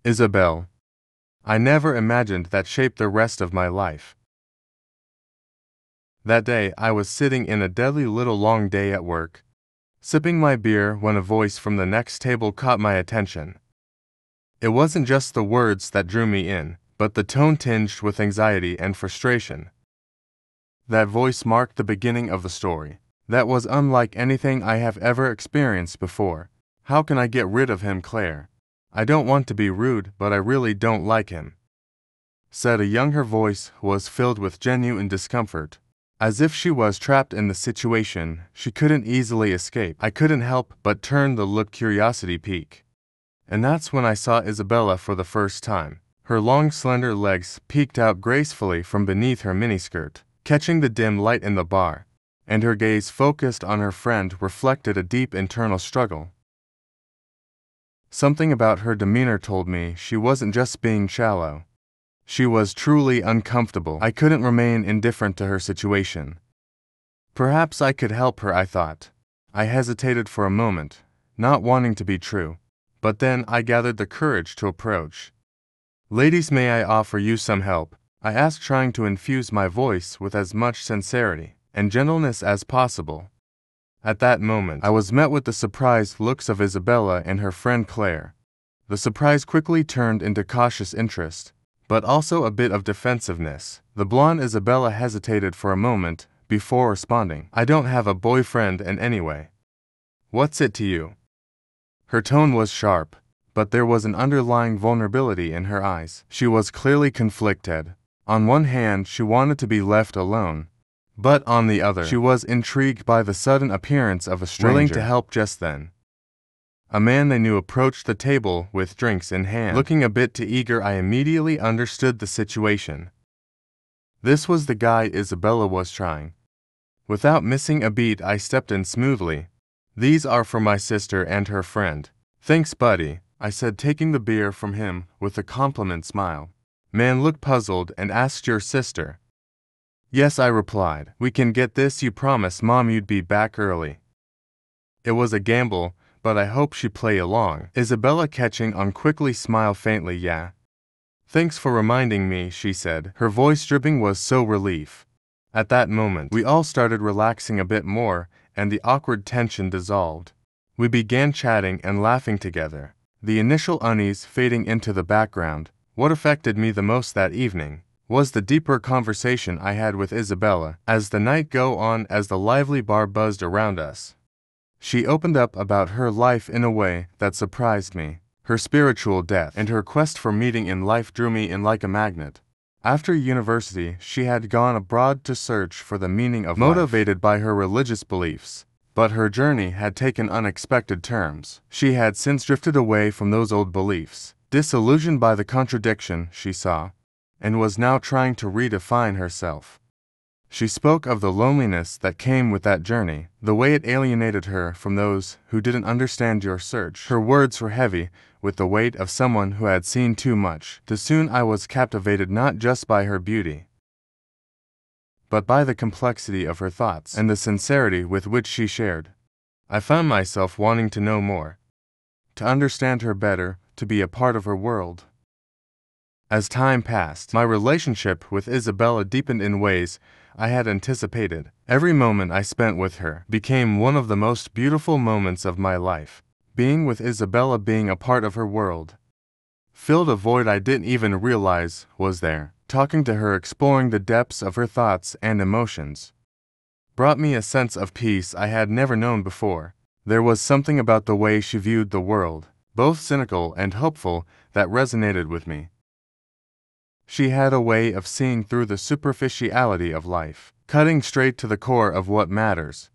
Isabel. I never imagined that shaped the rest of my life. That day I was sitting in a deadly little long day at work, sipping my beer when a voice from the next table caught my attention. It wasn't just the words that drew me in, but the tone tinged with anxiety and frustration. That voice marked the beginning of the story. That was unlike anything I have ever experienced before. How can I get rid of him, Claire? I don't want to be rude, but I really don't like him, said a young. Her voice was filled with genuine discomfort, as if she was trapped in the situation she couldn't easily escape. I couldn't help but turn the look curiosity peak. And that's when I saw Isabella for the first time. Her long slender legs peeked out gracefully from beneath her miniskirt, catching the dim light in the bar, and her gaze focused on her friend reflected a deep internal struggle. Something about her demeanor told me she wasn't just being shallow. She was truly uncomfortable. I couldn't remain indifferent to her situation. Perhaps I could help her, I thought. I hesitated for a moment, not wanting to be true, but then I gathered the courage to approach. Ladies, may I offer you some help? I asked, trying to infuse my voice with as much sincerity and gentleness as possible. At that moment, I was met with the surprised looks of Isabella and her friend Claire. The surprise quickly turned into cautious interest, but also a bit of defensiveness. The blonde Isabella hesitated for a moment before responding. I don't have a boyfriend, and anyway, what's it to you? Her tone was sharp, but there was an underlying vulnerability in her eyes. She was clearly conflicted. On one hand, she wanted to be left alone, but on the other, she was intrigued by the sudden appearance of a stranger willing to help just then. A man they knew approached the table with drinks in hand. Looking a bit too eager, I immediately understood the situation. This was the guy Isabella was trying. Without missing a beat, I stepped in smoothly. These are for my sister and her friend. Thanks, buddy, I said, taking the beer from him with a compliment smile. Man looked puzzled and asked, your sister? Yes, I replied. We can get this. You promised Mom you'd be back early. It was a gamble, but I hope she'd play along. Isabella, catching on, quickly smiled faintly. Yeah. Thanks for reminding me, she said. Her voice dripping was so relief. At that moment, we all started relaxing a bit more, and the awkward tension dissolved. We began chatting and laughing together, the initial unease fading into the background. What affected me the most that evening was the deeper conversation I had with Isabella as the night go on. As the lively bar buzzed around us, she opened up about her life in a way that surprised me. Her spiritual depth and her quest for meaning in life drew me in like a magnet. After university, she had gone abroad to search for the meaning of life, motivated by her religious beliefs. But her journey had taken unexpected turns. She had since drifted away from those old beliefs, disillusioned by the contradiction she saw, and was now trying to redefine herself. She spoke of the loneliness that came with that journey, the way it alienated her from those who didn't understand your search. Her words were heavy with the weight of someone who had seen too much. Too soon I was captivated not just by her beauty, but by the complexity of her thoughts and the sincerity with which she shared. I found myself wanting to know more, to understand her better, to be a part of her world. As time passed, my relationship with Isabella deepened in ways I had anticipated. Every moment I spent with her became one of the most beautiful moments of my life. Being with Isabella, being a part of her world, filled a void I didn't even realize was there. Talking to her, exploring the depths of her thoughts and emotions, brought me a sense of peace I had never known before. There was something about the way she viewed the world, both cynical and hopeful, that resonated with me. She had a way of seeing through the superficiality of life, cutting straight to the core of what matters.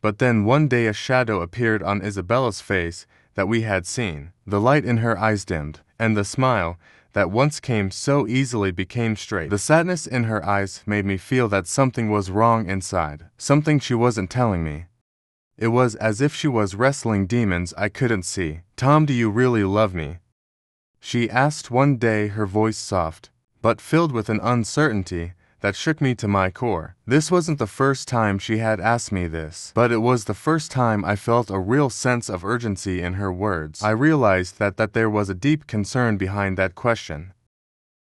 But then one day a shadow appeared on Isabella's face that we had seen. The light in her eyes dimmed, and the smile that once came so easily became straight. The sadness in her eyes made me feel that something was wrong inside, something she wasn't telling me. It was as if she was wrestling demons I couldn't see. Tom, do you really love me? She asked one day, her voice soft, but filled with an uncertainty that shook me to my core. This wasn't the first time she had asked me this, but it was the first time I felt a real sense of urgency in her words. I realized that there was a deep concern behind that question.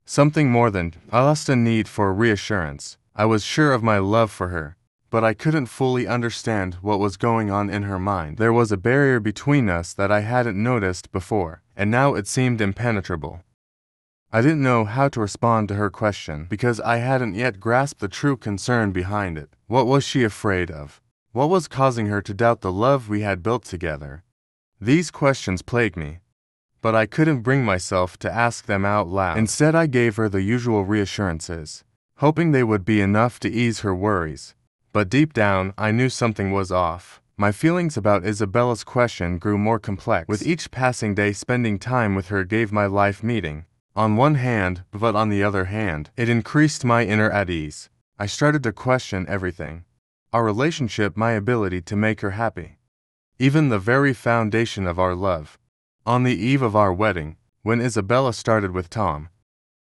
Something more than just a need for reassurance. I was sure of my love for her, but I couldn't fully understand what was going on in her mind. There was a barrier between us that I hadn't noticed before, and now it seemed impenetrable. I didn't know how to respond to her question because I hadn't yet grasped the true concern behind it. What was she afraid of? What was causing her to doubt the love we had built together? These questions plagued me, but I couldn't bring myself to ask them out loud. Instead, I gave her the usual reassurances, hoping they would be enough to ease her worries. But deep down, I knew something was off. My feelings about Isabella's question grew more complex. With each passing day, spending time with her gave my life meaning. On one hand, but on the other hand, it increased my inner unease. I started to question everything. Our relationship, my ability to make her happy. Even the very foundation of our love. On the eve of our wedding, when Isabella started with Tom,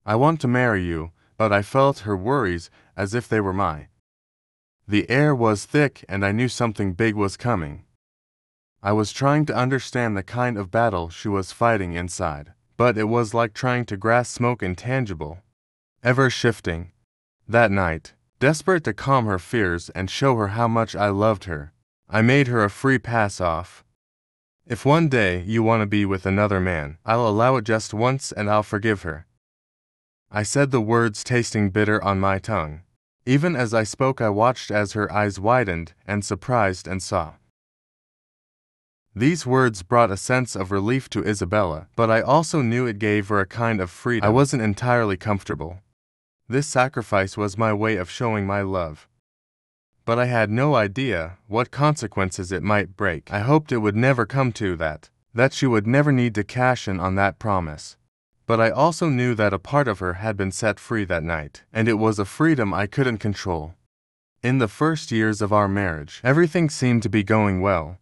"I want to marry you," but I felt her worries as if they were mine. The air was thick and I knew something big was coming. I was trying to understand the kind of battle she was fighting inside. But it was like trying to grasp smoke, intangible, ever shifting. That night, desperate to calm her fears and show her how much I loved her, I made her a free pass off. "If one day you want to be with another man, I'll allow it just once and I'll forgive her." I said, the words tasting bitter on my tongue. Even as I spoke, I watched as her eyes widened and surprised and saw. These words brought a sense of relief to Isabella, but I also knew it gave her a kind of freedom. I wasn't entirely comfortable. This sacrifice was my way of showing my love. But I had no idea what consequences it might break. I hoped it would never come to that she would never need to cash in on that promise. But I also knew that a part of her had been set free that night, and it was a freedom I couldn't control. In the first years of our marriage, everything seemed to be going well.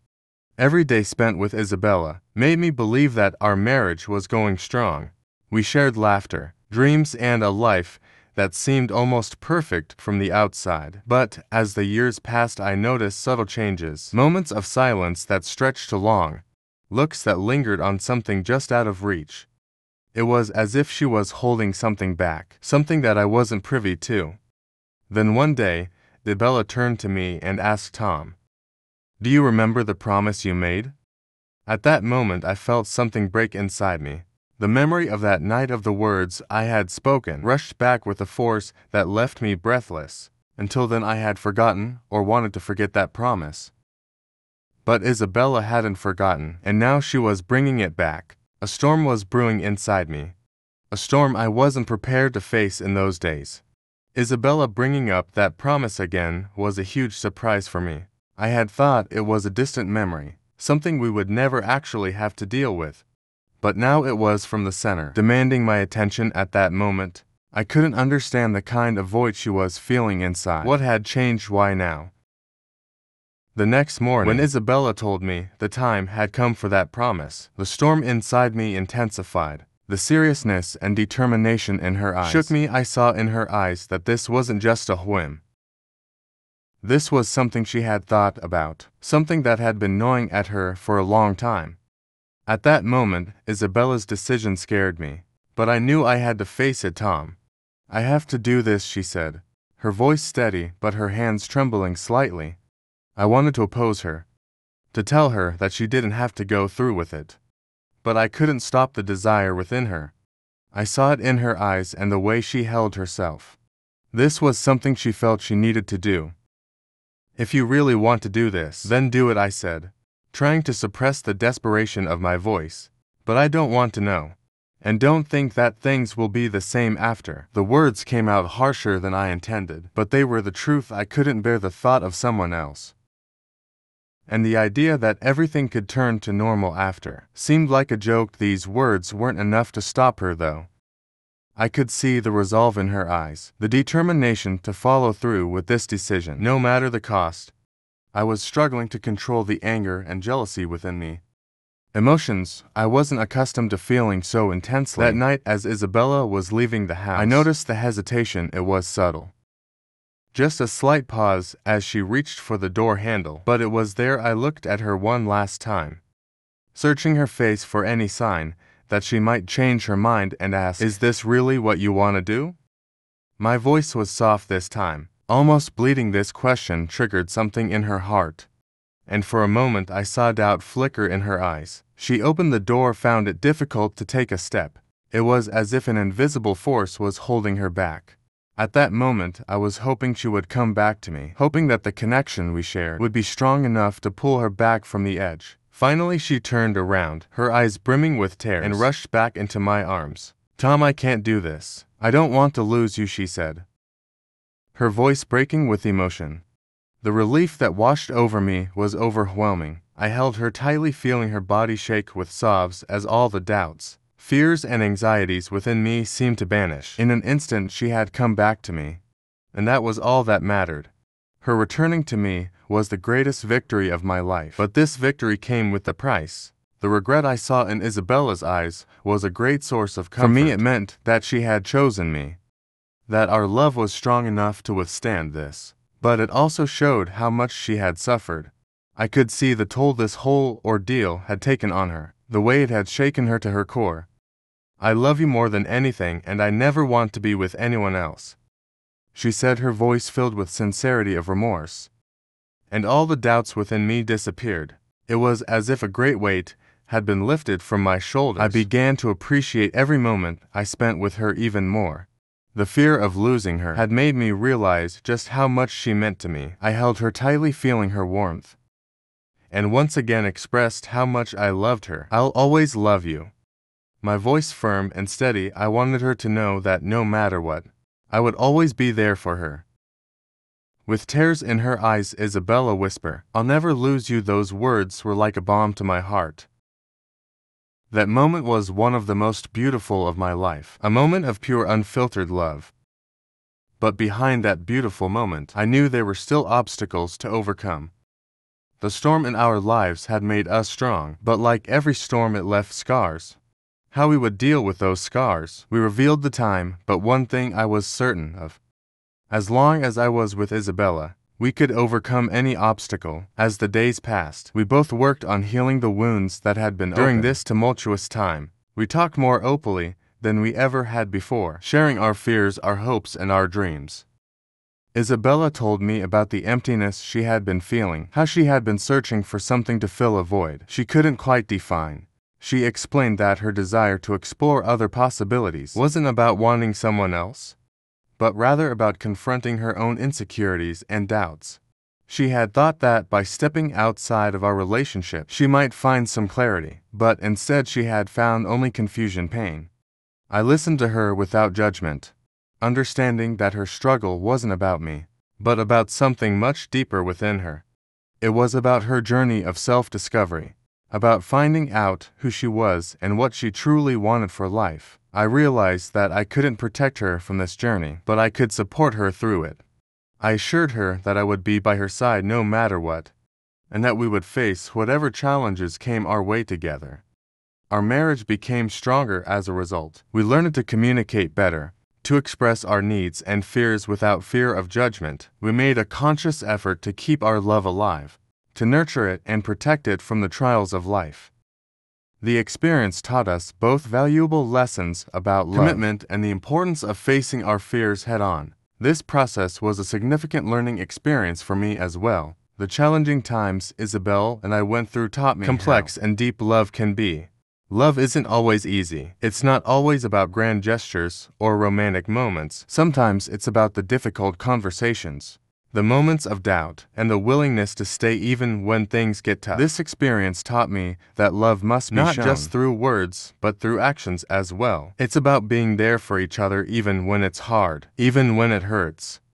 Every day spent with Isabella made me believe that our marriage was going strong. We shared laughter, dreams, and a life that seemed almost perfect from the outside. But as the years passed, I noticed subtle changes, moments of silence that stretched to long, looks that lingered on something just out of reach. It was as if she was holding something back, something that I wasn't privy to. Then one day, Isabella turned to me and asked, "Tom, do you remember the promise you made?" At that moment I felt something break inside me. The memory of that night, of the words I had spoken, rushed back with a force that left me breathless. Until then I had forgotten, or wanted to forget, that promise. But Isabella hadn't forgotten, and now she was bringing it back. A storm was brewing inside me. A storm I wasn't prepared to face in those days. Isabella bringing up that promise again was a huge surprise for me. I had thought it was a distant memory, something we would never actually have to deal with. But now it was from the center, demanding my attention at that moment. I couldn't understand the kind of void she was feeling inside. What had changed? Why now? The next morning, when Isabella told me the time had come for that promise, the storm inside me intensified. The seriousness and determination in her eyes shook me. I saw in her eyes that this wasn't just a whim. This was something she had thought about, something that had been gnawing at her for a long time. At that moment, Isabella's decision scared me, but I knew I had to face it. "Tom, I have to do this," she said, her voice steady but her hands trembling slightly. I wanted to oppose her, to tell her that she didn't have to go through with it. But I couldn't stop the desire within her. I saw it in her eyes and the way she held herself. This was something she felt she needed to do. "If you really want to do this, then do it," I said, trying to suppress the desperation of my voice. "But I don't want to know. And don't think that things will be the same after." The words came out harsher than I intended, but they were the truth. I couldn't bear the thought of someone else. And the idea that everything could turn to normal after seemed like a joke. These words weren't enough to stop her, though. I could see the resolve in her eyes, the determination to follow through with this decision, no matter the cost. I was struggling to control the anger and jealousy within me. Emotions I wasn't accustomed to feeling so intensely. That night, as Isabella was leaving the house, I noticed the hesitation. It was subtle, Just a slight pause as she reached for the door handle, but it was there I looked at her one last time, searching her face for any sign that she might change her mind and ask, "Is this really what you want to do?" My voice was soft this time, almost bleeding. This question triggered something in her heart, and for a moment I saw doubt flicker in her eyes. She opened the door, found it difficult to take a step. It was as if an invisible force was holding her back. At that moment, I was hoping she would come back to me, hoping that the connection we shared would be strong enough to pull her back from the edge. Finally, she turned around, her eyes brimming with tears, and rushed back into my arms. "Tom, I can't do this. I don't want to lose you," she said, her voice breaking with emotion. The relief that washed over me was overwhelming. I held her tightly, feeling her body shake with sobs as all the doubts, fears, and anxieties within me seemed to vanish. In an instant, she had come back to me, and that was all that mattered. Her returning to me was the greatest victory of my life. But this victory came with a price. The regret I saw in Isabella's eyes was a great source of comfort. For me, it meant that she had chosen me, that our love was strong enough to withstand this. But it also showed how much she had suffered. I could see the toll this whole ordeal had taken on her, the way it had shaken her to her core. "I love you more than anything, and I never want to be with anyone else," she said, her voice filled with sincerity of remorse. And all the doubts within me disappeared. It was as if a great weight had been lifted from my shoulders. I began to appreciate every moment I spent with her even more. The fear of losing her had made me realize just how much she meant to me. I held her tightly, feeling her warmth, and once again expressed how much I loved her. "I'll always love you." My voice firm and steady, I wanted her to know that no matter what, I would always be there for her. With tears in her eyes, Isabella whispered, "I'll never lose you." Those words were like a balm to my heart. That moment was one of the most beautiful of my life, a moment of pure, unfiltered love. But behind that beautiful moment, I knew there were still obstacles to overcome. The storm in our lives had made us strong, but like every storm, it left scars. How we would deal with those scars, we revealed the time, but one thing I was certain of. As long as I was with Isabella, we could overcome any obstacle. As the days passed, we both worked on healing the wounds that had been opened. During this tumultuous time, we talked more openly than we ever had before, sharing our fears, our hopes, and our dreams. Isabella told me about the emptiness she had been feeling, how she had been searching for something to fill a void she couldn't quite define. She explained that her desire to explore other possibilities wasn't about wanting someone else, but rather about confronting her own insecurities and doubts. She had thought that by stepping outside of our relationship, she might find some clarity, but instead she had found only confusion, pain. I listened to her without judgment, understanding that her struggle wasn't about me, but about something much deeper within her. It was about her journey of self-discovery, about finding out who she was and what she truly wanted for life. I realized that I couldn't protect her from this journey, but I could support her through it. I assured her that I would be by her side no matter what, and that we would face whatever challenges came our way together. Our marriage became stronger as a result. We learned to communicate better, to express our needs and fears without fear of judgment. We made a conscious effort to keep our love alive, to nurture it and protect it from the trials of life. The experience taught us both valuable lessons about love, commitment, and the importance of facing our fears head-on. This process was a significant learning experience for me as well. The challenging times Isabel and I went through taught me complex and deep love can be. Love isn't always easy. It's not always about grand gestures or romantic moments. Sometimes it's about the difficult conversations, the moments of doubt, and the willingness to stay even when things get tough. This experience taught me that love must be shown, not just through words, but through actions as well. It's about being there for each other even when it's hard, even when it hurts,